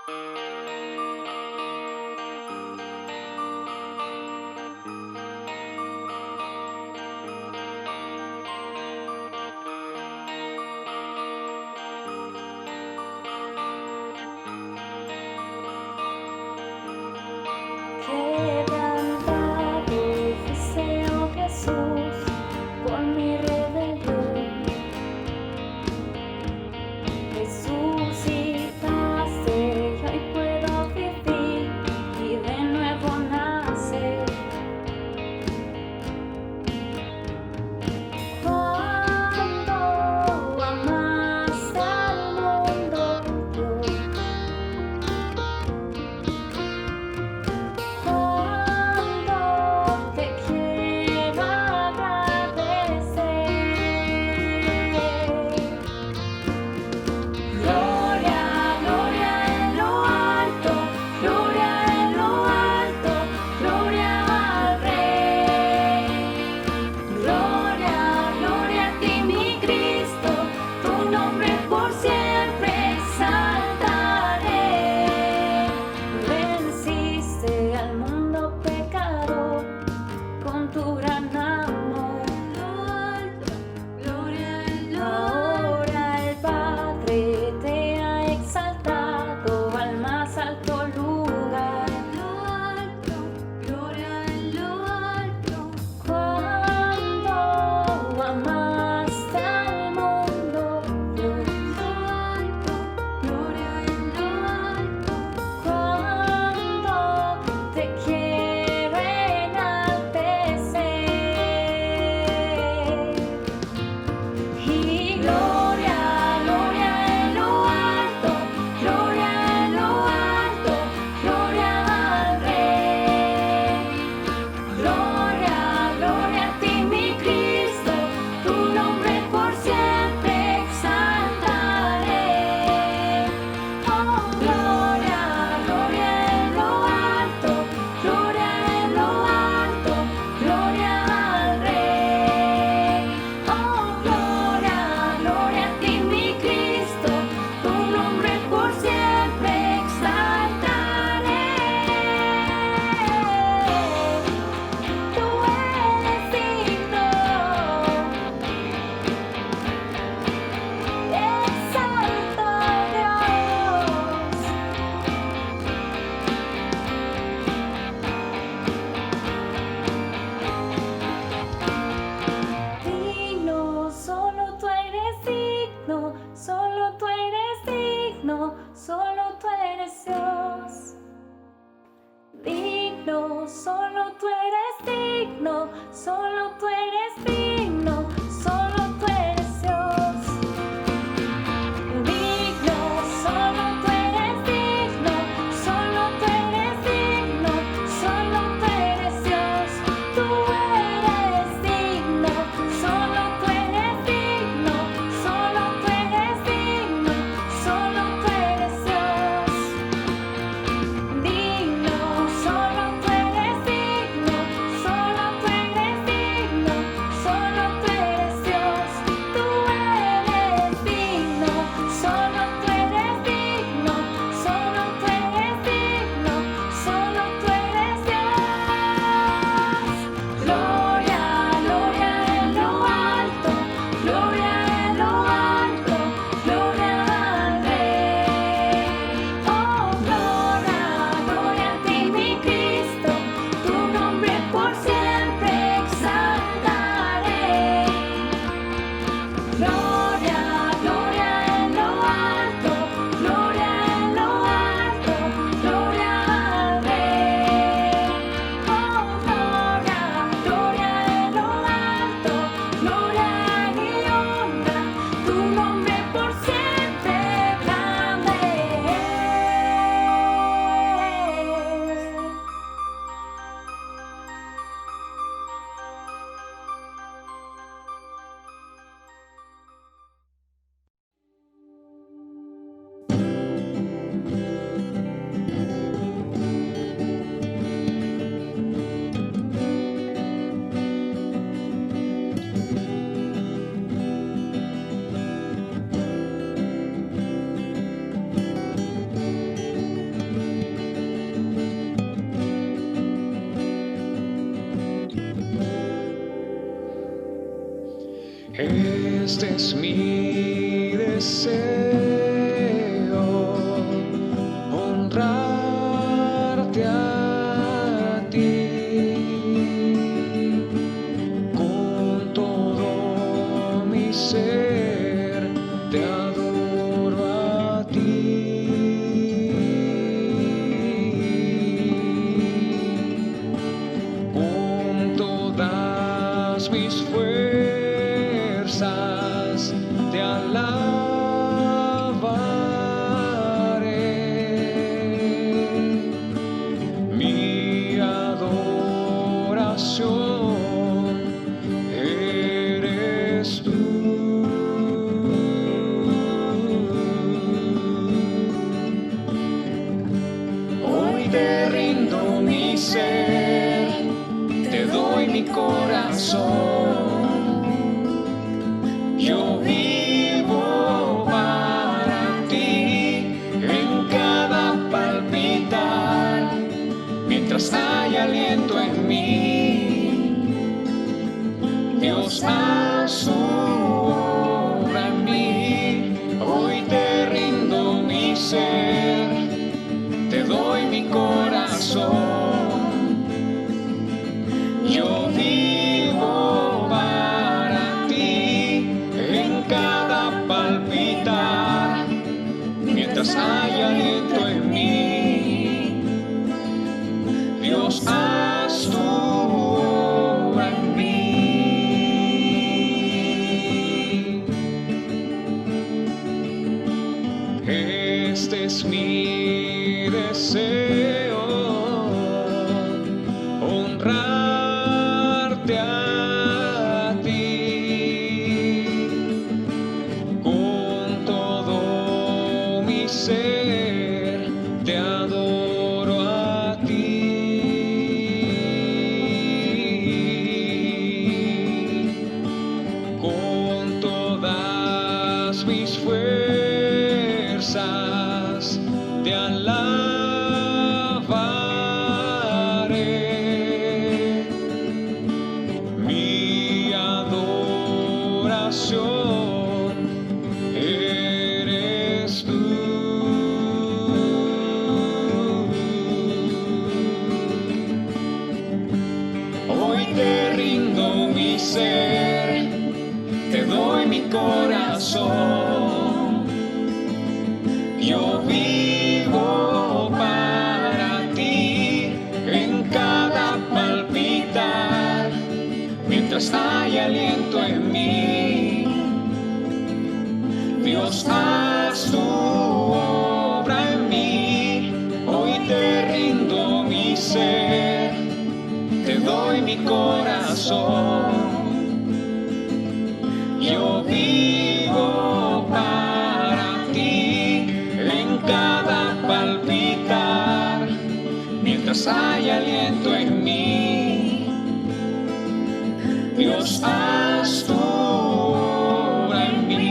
Quebrantado fuiste, oh Jesús, por mi rebelión. Resucitaste y hoy puedo vivir y de nuevo nacer. Cuando amaste al mundo, Dios, cuando te quiero agradecer. Gloria, gloria en lo alto, gloria en lo alto, gloria al Rey. Gloria, gloria a ti, mi Cristo, tu nombre por siempre exaltaré. Venciste al mundo pecador con tu gran amor. Ahora el Padre te ha exaltado al más alto lugar. Cuando amaste al mundo, Dios, cuando te quiero enaltecer. Y gloria, gloria en lo alto, gloria en lo alto, gloria al Rey. Gloria, gloria a ti, mi Cristo, tu nombre por siempre exaltaré. Oh, gloria, gloria en lo alto, gloria en lo alto, gloria al Rey. Oh, gloria, gloria a ti, mi Cristo, tu nombre por siempre exaltaré. Tú eres digno, exalto Dios. Digno, solo tú eres digno, solo tú eres digno, solo tú eres Dios. Digno, solo tú eres digno, solo tú eres digno, solo tú eres Dios. Digno, solo tú eres digno, solo tú eres digno, solo tú eres Dios. Tú eres digno, solo tú eres digno, solo tú eres digno, solo tú eres Dios. Digno, solo tú eres digno, solo tú eres digno, solo Este es mi deseo, honrarte a ti. Con todo mi ser te adoro a ti. Con todas mis fuerzas te alabaré. Mi adoración eres tú. Hoy te rindo mi ser, te doy mi corazón. Yo vivo para ti en cada palpitar, mientras hay aliento en mí. Dios, haz su obra en mí. Hoy te rindo mi ser, te doy mi corazón. Yo vivo para ti en cada palpitar, mientras hay aliento en mí. Dios, haz tu obra en mí. Este es mi deseo, honrarte a ti. Con todo mi ser te adoro a ti. Con todas mis fuerzas te alabaré. Mi adoración eres tú. Hoy te rindo mi ser, te doy mi corazón. Yo vivo para ti en cada palpitar, mientras hay aliento en mí. Dios, haz tu obra en mí. Hoy te rindo mi ser, te doy mi corazón. Yo vivo para ti en cada palpitar, mientras hay aliento en mí. Dios, haz tu obra en mí.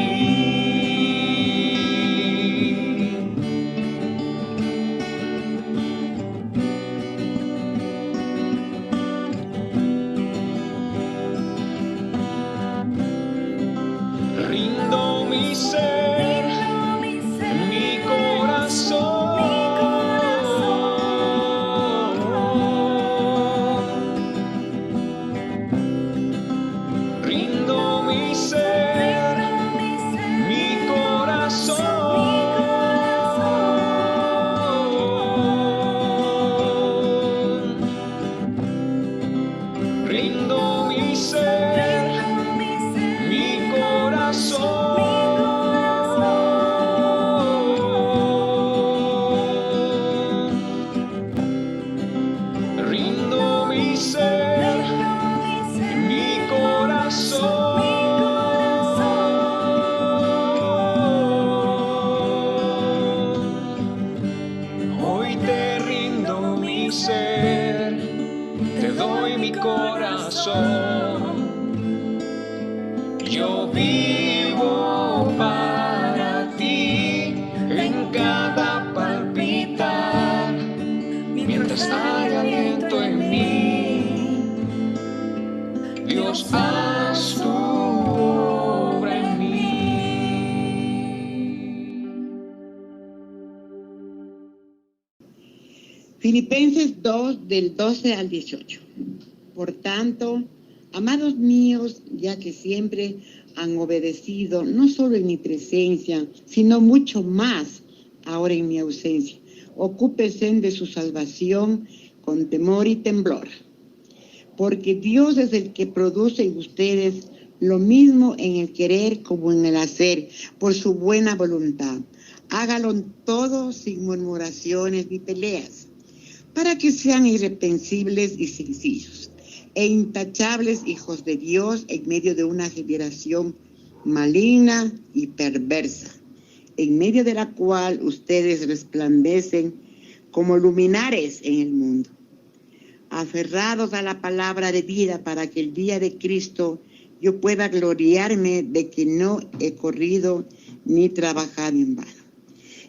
Rindo mi ser, mi corazón. Rindo mi ser, mi corazón. Rindo mi ser, mi corazón. Rindo mi ser, mi corazón. Hoy te rindo mi ser, te doy mi corazón. Yo vivo para ti en cada palpitar, mientras hay aliento en mí. Dios, haz tu Filipenses 2, del 12 al 18. Por tanto, amados míos, ya que siempre han obedecido, no solo en mi presencia, sino mucho más ahora en mi ausencia, ocúpense de su salvación con temor y temblor, porque Dios es el que produce en ustedes lo mismo en el querer como en el hacer, por su buena voluntad. Hágalo todo sin murmuraciones ni peleas, para que sean irreprensibles y sencillos e intachables hijos de Dios en medio de una generación maligna y perversa, en medio de la cual ustedes resplandecen como luminares en el mundo, aferrados a la palabra de vida, para que el día de Cristo yo pueda gloriarme de que no he corrido ni trabajado en vano.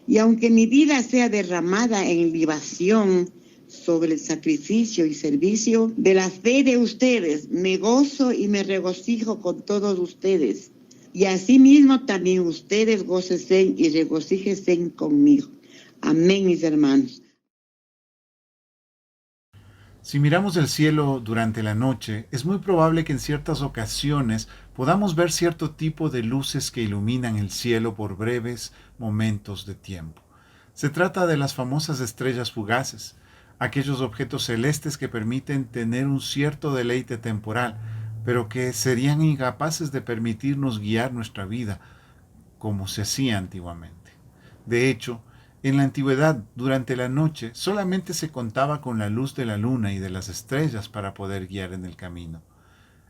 Y aunque mi vida sea derramada en libación sobre el sacrificio y servicio de la fe de ustedes, me gozo y me regocijo con todos ustedes. Y asimismo también ustedes gócense y regocíjense conmigo. Amén, mis hermanos. Si miramos el cielo durante la noche, es muy probable que en ciertas ocasiones podamos ver cierto tipo de luces que iluminan el cielo por breves momentos de tiempo. Se trata de las famosas estrellas fugaces, aquellos objetos celestes que permiten tener un cierto deleite temporal, pero que serían incapaces de permitirnos guiar nuestra vida como se hacía antiguamente. De hecho, en la antigüedad, durante la noche, solamente se contaba con la luz de la luna y de las estrellas para poder guiar en el camino.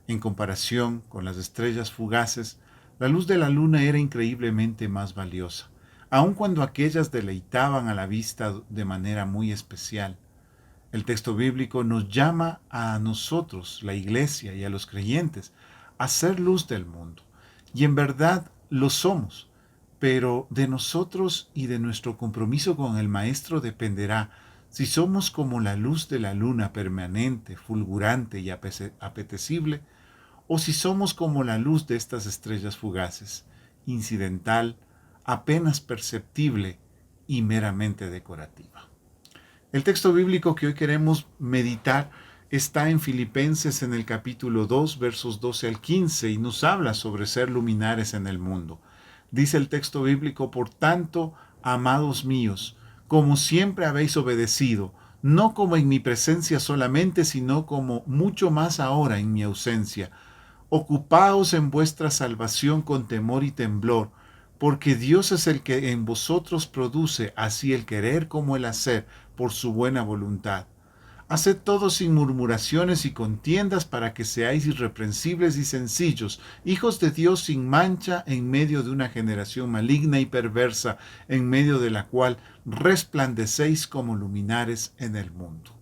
En comparación con las estrellas fugaces, la luz de la luna era increíblemente más valiosa, aun cuando aquellas deleitaban a la vista de manera muy especial. El texto bíblico nos llama a nosotros, la iglesia y a los creyentes, a ser luz del mundo. Y en verdad lo somos. Pero de nosotros y de nuestro compromiso con el Maestro dependerá si somos como la luz de la luna permanente, fulgurante y apetecible, o si somos como la luz de estas estrellas fugaces, incidental, apenas perceptible y meramente decorativa. El texto bíblico que hoy queremos meditar está en Filipenses en el capítulo 2, versos 12 al 15, y nos habla sobre ser luminares en el mundo. Dice el texto bíblico: por tanto, amados míos, como siempre habéis obedecido, no como en mi presencia solamente, sino como mucho más ahora en mi ausencia, ocupaos en vuestra salvación con temor y temblor, porque Dios es el que en vosotros produce así el querer como el hacer por su buena voluntad. Haced todo sin murmuraciones y contiendas, para que seáis irreprensibles y sencillos, hijos de Dios sin mancha en medio de una generación maligna y perversa, en medio de la cual resplandecéis como luminares en el mundo.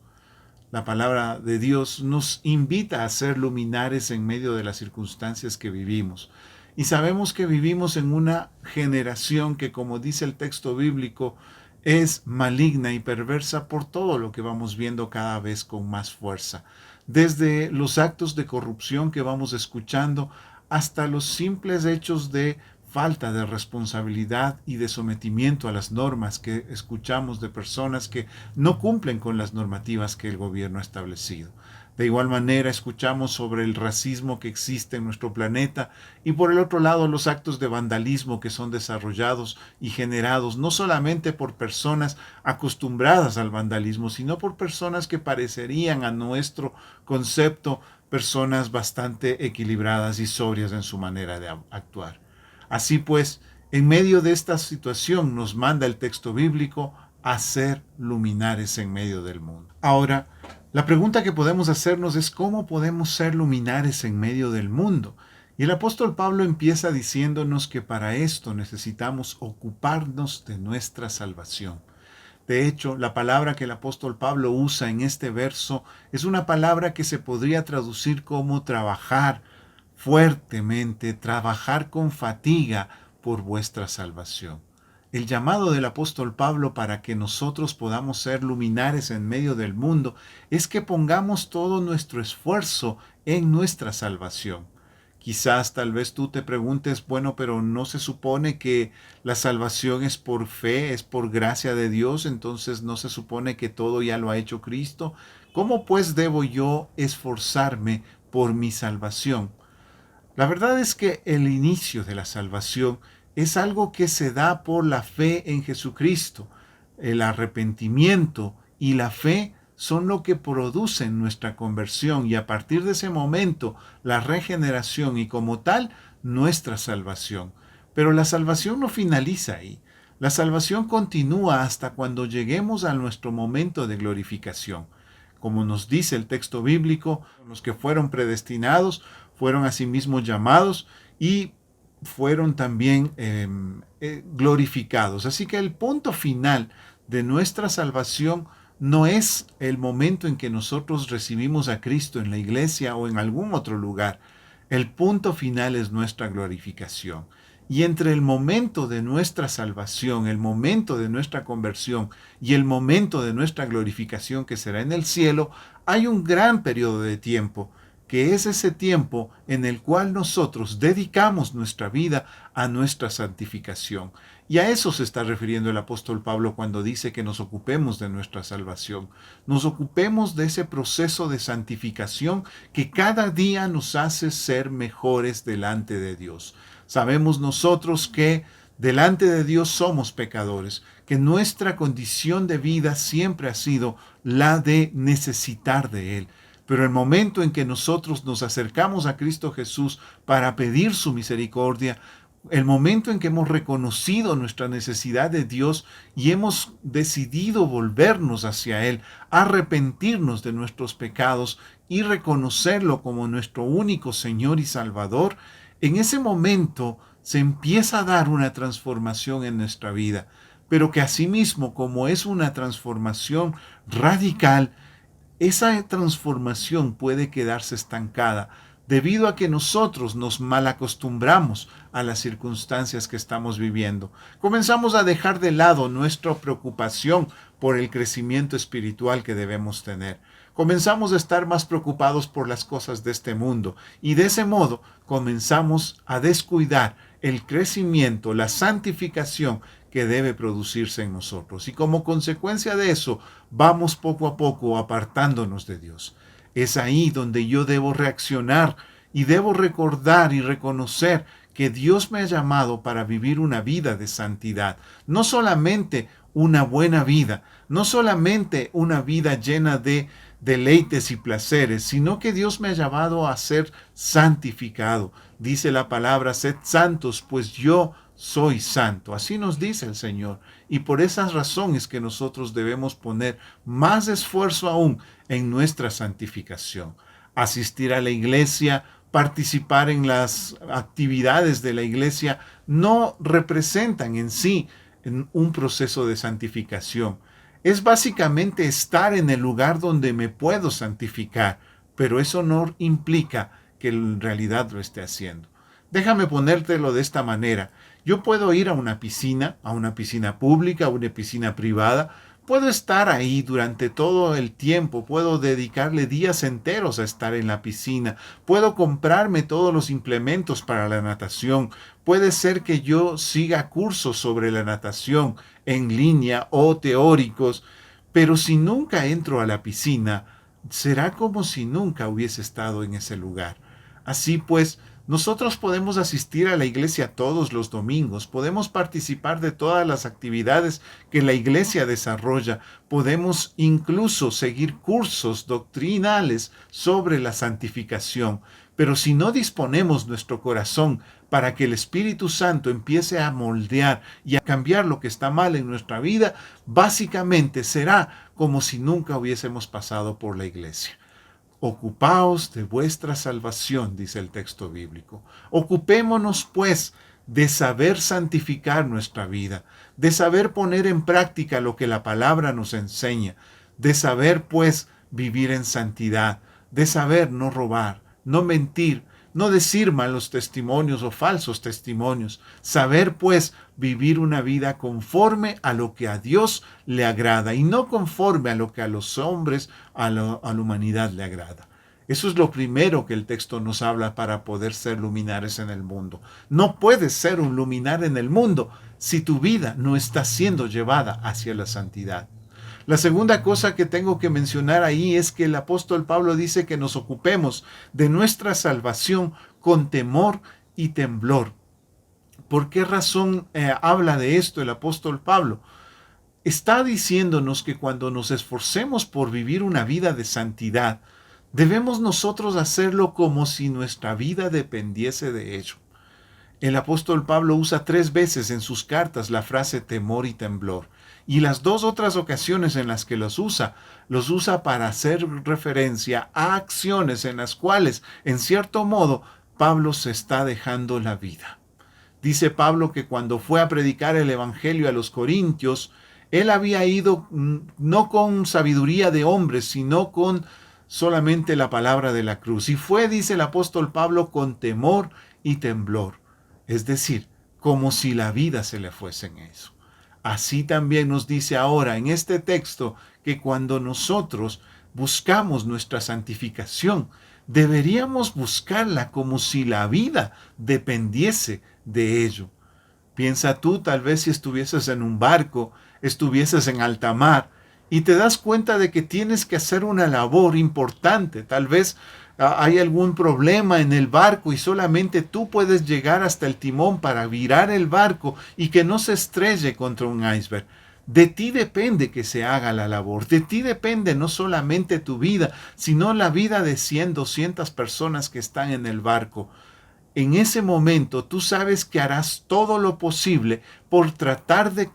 La palabra de Dios nos invita a ser luminares en medio de las circunstancias que vivimos. Y sabemos que vivimos en una generación que, como dice el texto bíblico, es maligna y perversa por todo lo que vamos viendo cada vez con más fuerza. Desde los actos de corrupción que vamos escuchando hasta los simples hechos de falta de responsabilidad y de sometimiento a las normas que escuchamos de personas que no cumplen con las normativas que el gobierno ha establecido. De igual manera escuchamos sobre el racismo que existe en nuestro planeta y por el otro lado los actos de vandalismo que son desarrollados y generados no solamente por personas acostumbradas al vandalismo, sino por personas que parecerían a nuestro concepto personas bastante equilibradas y sobrias en su manera de actuar. Así pues, en medio de esta situación nos manda el texto bíblico a ser luminares en medio del mundo. Ahora, la pregunta que podemos hacernos es ¿cómo podemos ser luminares en medio del mundo? Y el apóstol Pablo empieza diciéndonos que para esto necesitamos ocuparnos de nuestra salvación. De hecho, la palabra que el apóstol Pablo usa en este verso es una palabra que se podría traducir como trabajar fuertemente, trabajar con fatiga por vuestra salvación. El llamado del apóstol Pablo para que nosotros podamos ser luminares en medio del mundo es que pongamos todo nuestro esfuerzo en nuestra salvación. Quizás tal vez tú te preguntes, bueno, pero ¿no se supone que la salvación es por fe, es por gracia de Dios? Entonces ¿no se supone que todo ya lo ha hecho Cristo? ¿Cómo pues debo yo esforzarme por mi salvación? La verdad es que el inicio de la salvación es algo que se da por la fe en Jesucristo. El arrepentimiento y la fe son lo que producen nuestra conversión y a partir de ese momento la regeneración y como tal nuestra salvación. Pero la salvación no finaliza ahí. La salvación continúa hasta cuando lleguemos a nuestro momento de glorificación. Como nos dice el texto bíblico, los que fueron predestinados fueron asimismo llamados y fueron también glorificados. Así que el punto final de nuestra salvación no es el momento en que nosotros recibimos a Cristo en la iglesia o en algún otro lugar. El punto final es nuestra glorificación. Y entre el momento de nuestra salvación, el momento de nuestra conversión y el momento de nuestra glorificación que será en el cielo, hay un gran periodo de tiempo, que es ese tiempo en el cual nosotros dedicamos nuestra vida a nuestra santificación. Y a eso se está refiriendo el apóstol Pablo cuando dice que nos ocupemos de nuestra salvación. Nos ocupemos de ese proceso de santificación que cada día nos hace ser mejores delante de Dios. Sabemos nosotros que delante de Dios somos pecadores, que nuestra condición de vida siempre ha sido la de necesitar de Él. Pero el momento en que nosotros nos acercamos a Cristo Jesús para pedir su misericordia, el momento en que hemos reconocido nuestra necesidad de Dios y hemos decidido volvernos hacia Él, arrepentirnos de nuestros pecados y reconocerlo como nuestro único Señor y Salvador, en ese momento se empieza a dar una transformación en nuestra vida, pero que asimismo, como es una transformación radical, esa transformación puede quedarse estancada debido a que nosotros nos malacostumbramos a las circunstancias que estamos viviendo. Comenzamos a dejar de lado nuestra preocupación por el crecimiento espiritual que debemos tener. Comenzamos a estar más preocupados por las cosas de este mundo y de ese modo comenzamos a descuidar el crecimiento, la santificación que debe producirse en nosotros. Y como consecuencia de eso, vamos poco a poco apartándonos de Dios. Es ahí donde yo debo reaccionar y debo recordar y reconocer que Dios me ha llamado para vivir una vida de santidad. No solamente una buena vida, no solamente una vida llena de deleites y placeres, sino que Dios me ha llamado a ser santificado. Dice la palabra, sed santos, pues yo soy santo. Así nos dice el Señor. Y por esas razones que nosotros debemos poner más esfuerzo aún en nuestra santificación. Asistir a la iglesia, participar en las actividades de la iglesia, no representan en sí un proceso de santificación. Es básicamente estar en el lugar donde me puedo santificar, pero eso no implica que en realidad lo esté haciendo. Déjame ponértelo de esta manera. Yo puedo ir a una piscina pública, a una piscina privada. Puedo estar ahí durante todo el tiempo, puedo dedicarle días enteros a estar en la piscina, puedo comprarme todos los implementos para la natación, puede ser que yo siga cursos sobre la natación en línea o teóricos, pero si nunca entro a la piscina, será como si nunca hubiese estado en ese lugar. Así pues, nosotros podemos asistir a la iglesia todos los domingos, podemos participar de todas las actividades que la iglesia desarrolla, podemos incluso seguir cursos doctrinales sobre la santificación, pero si no disponemos nuestro corazón para que el Espíritu Santo empiece a moldear y a cambiar lo que está mal en nuestra vida, básicamente será como si nunca hubiésemos pasado por la iglesia. Ocupaos de vuestra salvación, dice el texto bíblico. Ocupémonos, pues, de saber santificar nuestra vida, de saber poner en práctica lo que la palabra nos enseña, de saber, pues, vivir en santidad, de saber no robar, no mentir, no decir malos testimonios o falsos testimonios, saber, pues, vivir una vida conforme a lo que a Dios le agrada y no conforme a lo que a los hombres, a la humanidad le agrada. Eso es lo primero que el texto nos habla para poder ser luminares en el mundo. No puedes ser un luminar en el mundo si tu vida no está siendo llevada hacia la santidad. La segunda cosa que tengo que mencionar ahí es que el apóstol Pablo dice que nos ocupemos de nuestra salvación con temor y temblor. ¿Por qué razón habla de esto el apóstol Pablo? Está diciéndonos que cuando nos esforcemos por vivir una vida de santidad, debemos nosotros hacerlo como si nuestra vida dependiese de ello. El apóstol Pablo usa 3 veces en sus cartas la frase temor y temblor. Y las 2 otras ocasiones en las que los usa para hacer referencia a acciones en las cuales, en cierto modo, Pablo se está dejando la vida. Dice Pablo que cuando fue a predicar el evangelio a los corintios, él había ido no con sabiduría de hombres, sino con solamente la palabra de la cruz. Y fue, dice el apóstol Pablo, con temor y temblor. Es decir, como si la vida se le fuese en eso. Así también nos dice ahora en este texto que cuando nosotros buscamos nuestra santificación, deberíamos buscarla como si la vida dependiese de ello. Piensa tú, tal vez si estuvieses en un barco, estuvieses en alta mar, y te das cuenta de que tienes que hacer una labor importante. Tal vez hay algún problema en el barco y solamente tú puedes llegar hasta el timón para virar el barco y que no se estrelle contra un iceberg. De ti depende que se haga la labor. De ti depende no solamente tu vida, sino la vida de 100, 200 personas que están en el barco. En ese momento tú sabes que harás todo lo posible por tratar de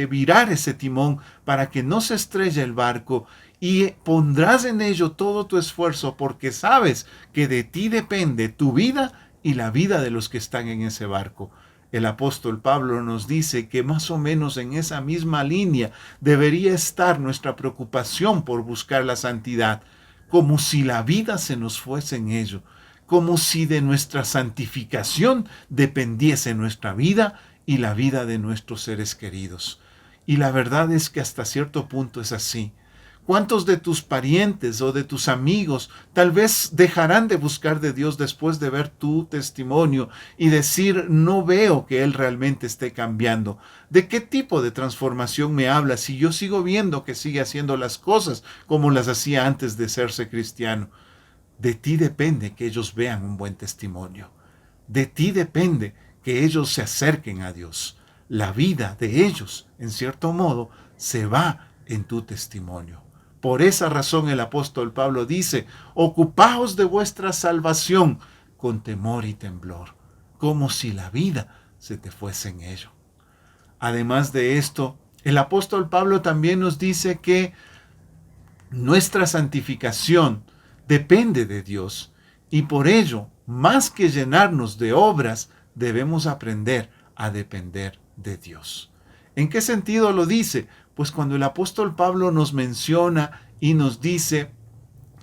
virar ese timón para que no se estrelle el barco, y pondrás en ello todo tu esfuerzo porque sabes que de ti depende tu vida y la vida de los que están en ese barco. El apóstol Pablo nos dice que más o menos en esa misma línea debería estar nuestra preocupación por buscar la santidad, como si la vida se nos fuese en ello, como si de nuestra santificación dependiese nuestra vida y la vida de nuestros seres queridos. Y la verdad es que hasta cierto punto es así. ¿Cuántos de tus parientes o de tus amigos tal vez dejarán de buscar de Dios después de ver tu testimonio y decir, no veo que Él realmente esté cambiando? ¿De qué tipo de transformación me habla si yo sigo viendo que sigue haciendo las cosas como las hacía antes de serse cristiano? De ti depende que ellos vean un buen testimonio. De ti depende que ellos se acerquen a Dios. La vida de ellos, en cierto modo, se va en tu testimonio. Por esa razón el apóstol Pablo dice, ocupaos de vuestra salvación con temor y temblor, como si la vida se te fuese en ello. Además de esto, el apóstol Pablo también nos dice que nuestra santificación depende de Dios y por ello, más que llenarnos de obras, debemos aprender a depender de Dios. ¿En qué sentido lo dice? Pues cuando el apóstol Pablo nos menciona y nos dice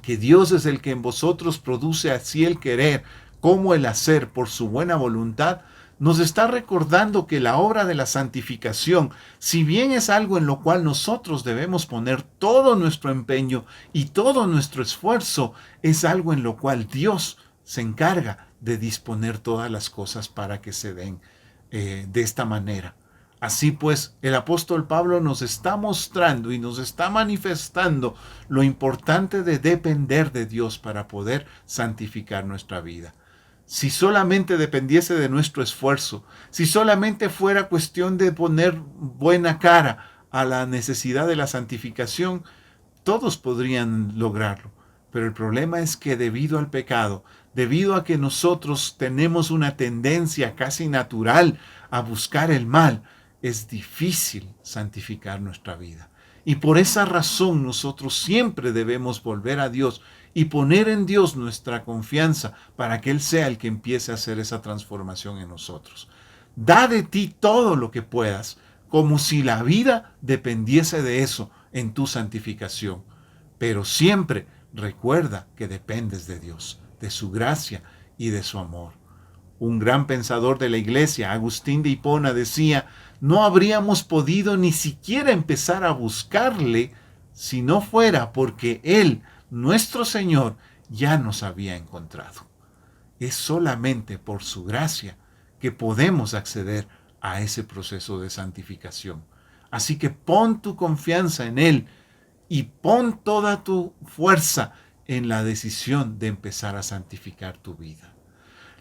que Dios es el que en vosotros produce así el querer como el hacer por su buena voluntad, nos está recordando que la obra de la santificación, si bien es algo en lo cual nosotros debemos poner todo nuestro empeño y todo nuestro esfuerzo, es algo en lo cual Dios se encarga de disponer todas las cosas para que se den de esta manera. Así pues, el apóstol Pablo nos está mostrando y nos está manifestando lo importante de depender de Dios para poder santificar nuestra vida. Si solamente dependiese de nuestro esfuerzo, si solamente fuera cuestión de poner buena cara a la necesidad de la santificación, todos podrían lograrlo. Pero el problema es que debido al pecado, debido a que nosotros tenemos una tendencia casi natural a buscar el mal, es difícil santificar nuestra vida. Y por esa razón nosotros siempre debemos volver a Dios y poner en Dios nuestra confianza para que Él sea el que empiece a hacer esa transformación en nosotros. Da de ti todo lo que puedas, como si la vida dependiese de eso en tu santificación. Pero siempre recuerda que dependes de Dios, de su gracia y de su amor. Un gran pensador de la iglesia, Agustín de Hipona, decía, no habríamos podido ni siquiera empezar a buscarle si no fuera porque Él, nuestro Señor, ya nos había encontrado. Es solamente por su gracia que podemos acceder a ese proceso de santificación. Así que pon tu confianza en Él y pon toda tu fuerza en la decisión de empezar a santificar tu vida.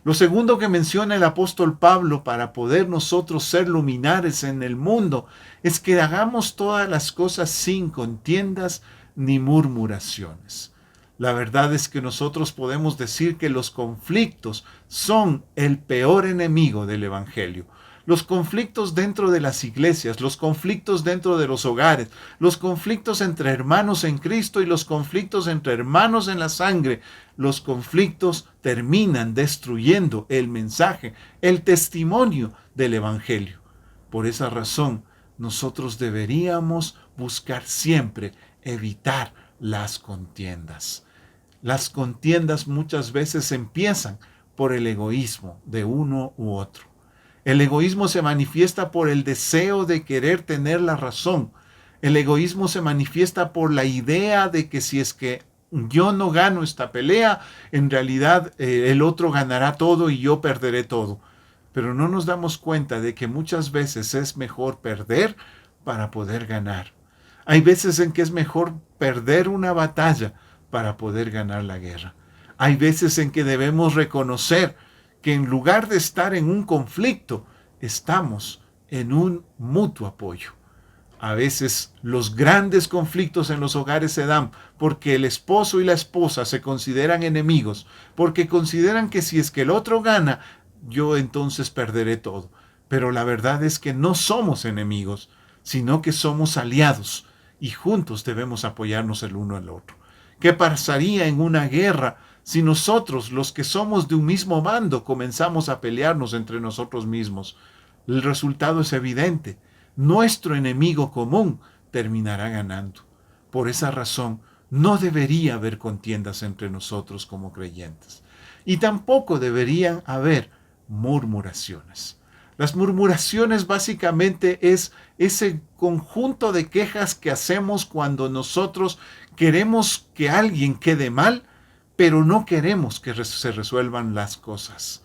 Lo segundo que menciona el apóstol Pablo para poder nosotros ser luminares en el mundo es que hagamos todas las cosas sin contiendas ni murmuraciones. La verdad es que nosotros podemos decir que los conflictos son el peor enemigo del Evangelio. Los conflictos dentro de las iglesias, los conflictos dentro de los hogares, los conflictos entre hermanos en Cristo y los conflictos entre hermanos en la sangre, los conflictos terminan destruyendo el mensaje, el testimonio del Evangelio. Por esa razón, nosotros deberíamos buscar siempre evitar las contiendas. Las contiendas muchas veces empiezan por el egoísmo de uno u otro. El egoísmo se manifiesta por el deseo de querer tener la razón. El egoísmo se manifiesta por la idea de que si es que yo no gano esta pelea, en realidad el otro ganará todo y yo perderé todo. Pero no nos damos cuenta de que muchas veces es mejor perder para poder ganar. Hay veces en que es mejor perder una batalla para poder ganar la guerra. Hay veces en que debemos reconocer que en lugar de estar en un conflicto, estamos en un mutuo apoyo. A veces los grandes conflictos en los hogares se dan porque el esposo y la esposa se consideran enemigos, porque consideran que si es que el otro gana, yo entonces perderé todo. Pero la verdad es que no somos enemigos, sino que somos aliados y juntos debemos apoyarnos el uno al otro. ¿Qué pasaría en una guerra si nosotros, los que somos de un mismo bando, comenzamos a pelearnos entre nosotros mismos? El resultado es evidente. Nuestro enemigo común terminará ganando. Por esa razón, no debería haber contiendas entre nosotros como creyentes. Y tampoco deberían haber murmuraciones. Las murmuraciones básicamente es ese conjunto de quejas que hacemos cuando nosotros queremos que alguien quede mal, pero no queremos que se resuelvan las cosas.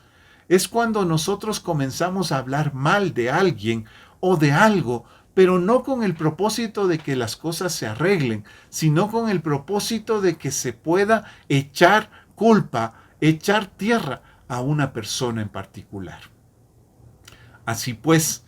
Es cuando nosotros comenzamos a hablar mal de alguien o de algo, pero no con el propósito de que las cosas se arreglen, sino con el propósito de que se pueda echar culpa, echar tierra a una persona en particular. Así pues,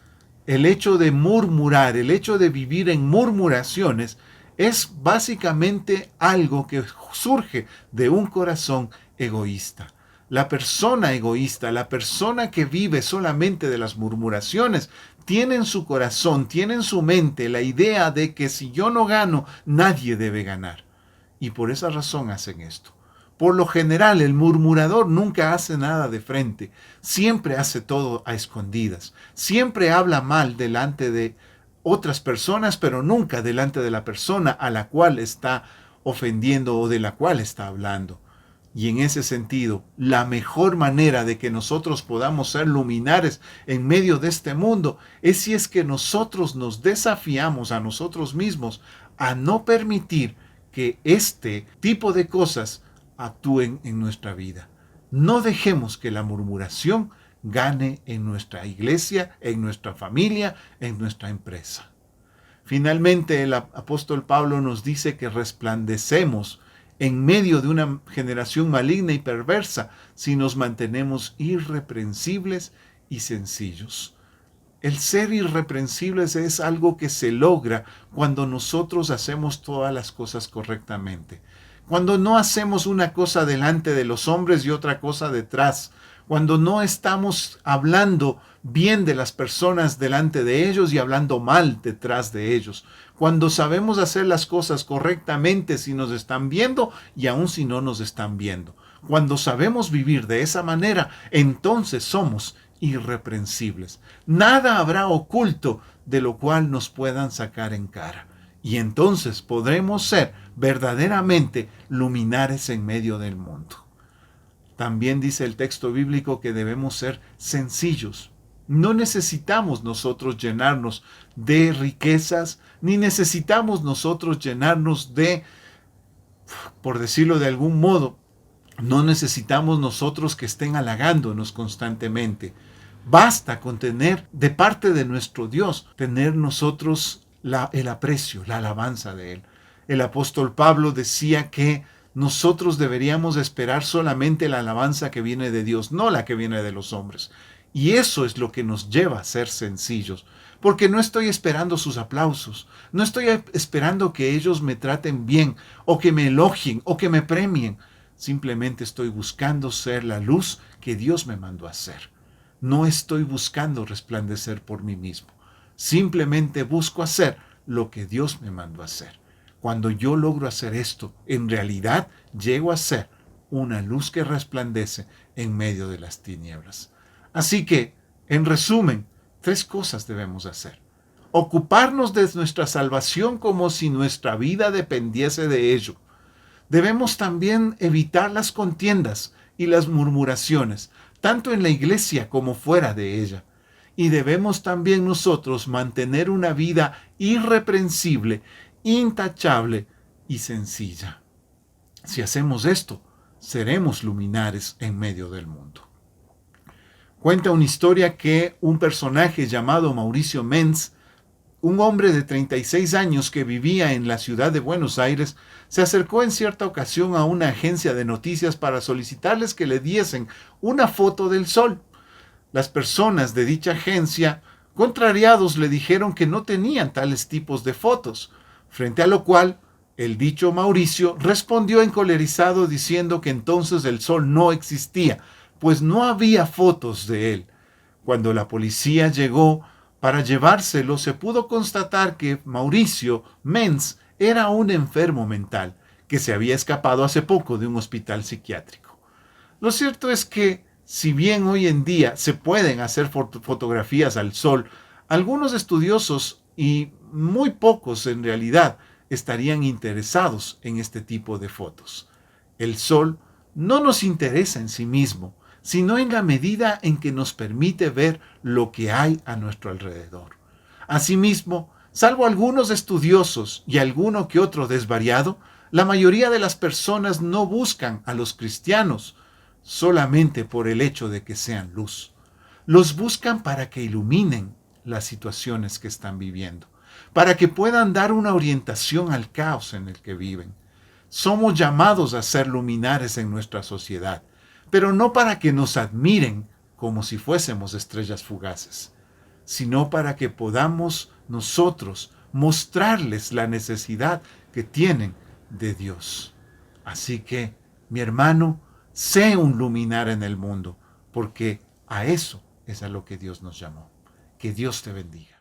el hecho de murmurar, el hecho de vivir en murmuraciones, es básicamente algo que surge de un corazón egoísta. La persona egoísta, la persona que vive solamente de las murmuraciones, tiene en su corazón, tiene en su mente la idea de que si yo no gano, nadie debe ganar. Y por esa razón hacen esto. Por lo general, el murmurador nunca hace nada de frente, siempre hace todo a escondidas, siempre habla mal delante de otras personas, pero nunca delante de la persona a la cual está ofendiendo o de la cual está hablando. Y en ese sentido, la mejor manera de que nosotros podamos ser luminares en medio de este mundo es si es que nosotros nos desafiamos a nosotros mismos a no permitir que este tipo de cosas actúen en nuestra vida. No dejemos que la murmuración gane en nuestra iglesia, en nuestra familia, en nuestra empresa. Finalmente, el apóstol Pablo nos dice que resplandecemos en medio de una generación maligna y perversa si nos mantenemos irreprensibles y sencillos. El ser irreprensibles es algo que se logra cuando nosotros hacemos todas las cosas correctamente. Cuando no hacemos una cosa delante de los hombres y otra cosa detrás. Cuando no estamos hablando bien de las personas delante de ellos y hablando mal detrás de ellos. Cuando sabemos hacer las cosas correctamente si nos están viendo y aun si no nos están viendo. Cuando sabemos vivir de esa manera, entonces somos irreprensibles. Nada habrá oculto de lo cual nos puedan sacar en cara. Y entonces podremos ser verdaderamente luminares en medio del mundo. También dice el texto bíblico que debemos ser sencillos. No necesitamos nosotros llenarnos de riquezas, ni necesitamos nosotros llenarnos de, por decirlo de algún modo, No necesitamos nosotros que estén halagándonos constantemente. Basta con tener de parte de nuestro Dios, tener nosotros el aprecio, la alabanza de Él. El apóstol Pablo decía que nosotros deberíamos esperar solamente la alabanza que viene de Dios, no la que viene de los hombres. Y eso es lo que nos lleva a ser sencillos, porque no estoy esperando sus aplausos, no estoy esperando que ellos me traten bien, o que me elogien, o que me premien. Simplemente estoy buscando ser la luz que Dios me mandó a ser. No estoy buscando resplandecer por mí mismo. Simplemente busco hacer lo que Dios me mandó a hacer. Cuando yo logro hacer esto, en realidad llego a ser una luz que resplandece en medio de las tinieblas. Así que, en resumen, 3 cosas debemos hacer. Ocuparnos de nuestra salvación como si nuestra vida dependiese de ello. Debemos también evitar las contiendas y las murmuraciones, tanto en la iglesia como fuera de ella. Y debemos también nosotros mantener una vida irreprensible, intachable y sencilla. Si hacemos esto, seremos luminares en medio del mundo. Cuenta una historia que un personaje llamado Mauricio Menz, un hombre de 36 años que vivía en la ciudad de Buenos Aires, se acercó en cierta ocasión a una agencia de noticias para solicitarles que le diesen una foto del sol. Las personas de dicha agencia, contrariados, le dijeron que no tenían tales tipos de fotos, frente a lo cual el dicho Mauricio respondió encolerizado diciendo que entonces el sol no existía, pues no había fotos de él. Cuando la policía llegó para llevárselo, se pudo constatar que Mauricio Menz era un enfermo mental que se había escapado hace poco de un hospital psiquiátrico. Lo cierto es que, si bien hoy en día se pueden hacer fotografías al sol, algunos estudiosos y muy pocos en realidad estarían interesados en este tipo de fotos. El sol no nos interesa en sí mismo, sino en la medida en que nos permite ver lo que hay a nuestro alrededor. Asimismo, salvo algunos estudiosos y alguno que otro desvariado, la mayoría de las personas no buscan a los cristianos solamente por el hecho de que sean luz. Los buscan para que iluminen las situaciones que están viviendo, para que puedan dar una orientación al caos en el que viven. Somos llamados a ser luminares en nuestra sociedad, pero no para que nos admiren como si fuésemos estrellas fugaces, sino para que podamos nosotros mostrarles la necesidad que tienen de Dios. Así que, mi hermano, sé un luminar en el mundo, porque a eso es a lo que Dios nos llamó. Que Dios te bendiga.